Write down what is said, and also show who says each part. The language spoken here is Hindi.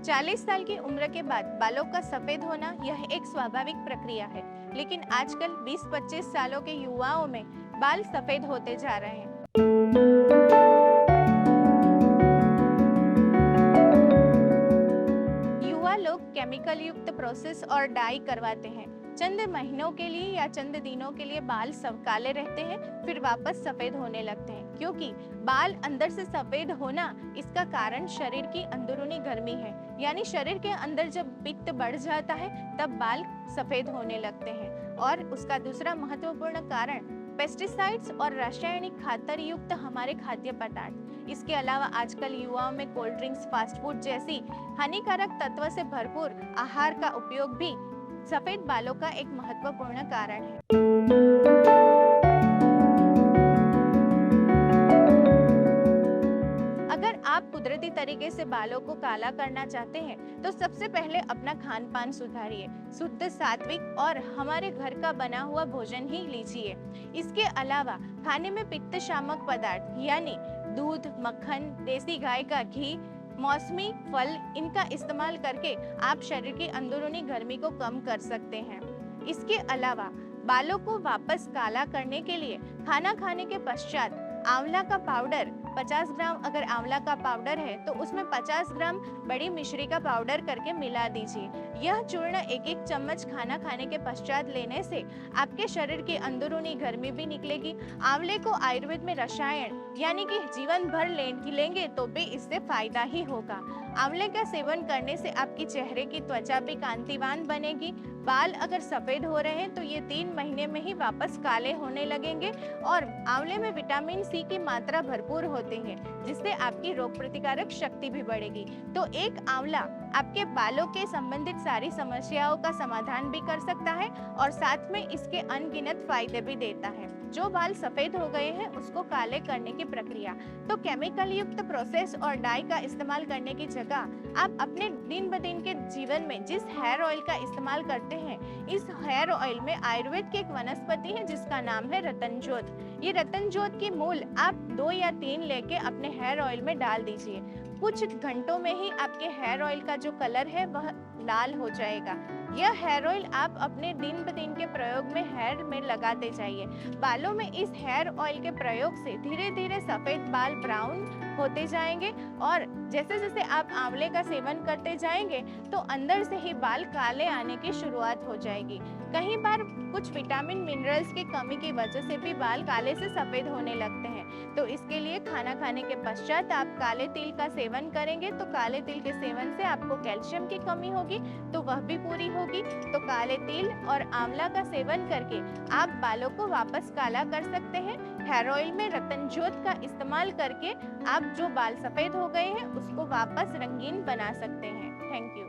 Speaker 1: 40 साल की उम्र के बाद बालों का सफेद होना यह एक स्वाभाविक प्रक्रिया है, लेकिन आजकल 20-25 सालों के युवाओं में बाल सफेद होते जा रहे हैं। युवा लोग केमिकल युक्त प्रोसेस और डाई करवाते हैं। चंद महीनों के लिए या चंद दिनों के लिए बाल सब काले रहते हैं, फिर वापस सफेद होने लगते हैं। क्योंकि बाल अंदर से सफेद होना, इसका कारण शरीर की अंदरूनी गर्मी है। यानी शरीर के अंदर जब पित्त बढ़ जाता है तब बाल सफेद होने लगते हैं। और उसका दूसरा महत्वपूर्ण कारण पेस्टिसाइड्स और रासायनिक खातर युक्त हमारे खाद्य पदार्थ। इसके अलावा आजकल युवाओं में कोल्ड ड्रिंक्स, फास्ट फूड जैसी हानिकारक तत्व से भरपूर आहार का उपयोग भी सफेद बालों का एक महत्वपूर्ण कारण है। अगर आप कुदरती तरीके से बालों को काला करना चाहते हैं तो सबसे पहले अपना खान पान सुधारिए। शुद्ध, सात्विक और हमारे घर का बना हुआ भोजन ही लीजिए। इसके अलावा खाने में पित्त शामक पदार्थ यानी दूध, मक्खन, देसी गाय का घी, मौसमी फल, इनका इस्तेमाल करके आप शरीर की अंदरूनी गर्मी को कम कर सकते हैं। इसके अलावा बालों को वापस काला करने के लिए खाना खाने के पश्चात आंवला का पाउडर 50 ग्राम, अगर आंवला का पाउडर है तो उसमें 50 ग्राम बड़ी मिश्री का पाउडर करके मिला दीजिए। यह चूर्ण एक एक चम्मच खाना खाने के पश्चात लेने से आपके शरीर की अंदरूनी गर्मी भी निकलेगी। आंवले को आयुर्वेद में रसायन यानी कि जीवन भर लेंगे तो भी इससे फायदा ही होगा। आंवले का सेवन करने से आपकी चेहरे की त्वचा भी कांतिवान बनेगी। बाल अगर सफेद हो रहे हैं तो ये 3 महीने में ही वापस काले होने लगेंगे। और आंवले में विटामिन सी की मात्रा भरपूर होती है, जिससे आपकी रोग प्रतिकारक शक्ति भी बढ़ेगी। तो एक आंवला आपके बालों के संबंधित सारी समस्याओं का समाधान भी कर सकता है और साथ में इसके अनगिनत फायदे भी देता है। जो बाल सफेद हो गए हैं उसको काले करने की प्रक्रिया। तो केमिकल युक्त प्रोसेस और डाई का इस्तेमाल करने की जगह आप अपने दिन ब दिन के जीवन में जिस हेयर ऑयल का इस्तेमाल करते हैं, इस हेयर ऑयल में आयुर्वेद की एक वनस्पति है जिसका नाम है रतनजोत। ये रतनजोत की मूल आप 2 या 3 लेके अपने हेयर ऑयल में डाल दीजिए। कुछ घंटों में ही आपके हेयर ऑयल का जो कलर है वह लाल हो जाएगा। यह हेयर ऑयल आप अपने दिन ब दिन के प्रयोग में हेयर में लगाते जाइए। बालों में इस हेयर ऑयल के प्रयोग से धीरे धीरे सफेद बाल ब्राउन होते जाएंगे और जैसे जैसे आप आंवले का सेवन करते जाएंगे तो अंदर से ही बाल काले आने की शुरुआत हो जाएगी। कई बार कुछ विटामिन मिनरल्स की कमी की वजह से भी बाल काले से सफेद होने लगते हैं। तो इसके लिए खाना खाने के पश्चात आप काले तिल का सेवन करेंगे तो काले तिल के सेवन से आपको कैल्शियम की कमी होगी तो वह भी पूरी होगी। तो काले तिल और आंवला का सेवन करके आप बालों को वापस काला कर सकते हैं। हेयर ऑयल में रतनजोत का इस्तेमाल करके आप जो बाल सफेद हो गए हैं उसको वापस रंगीन बना सकते हैं। Thank you.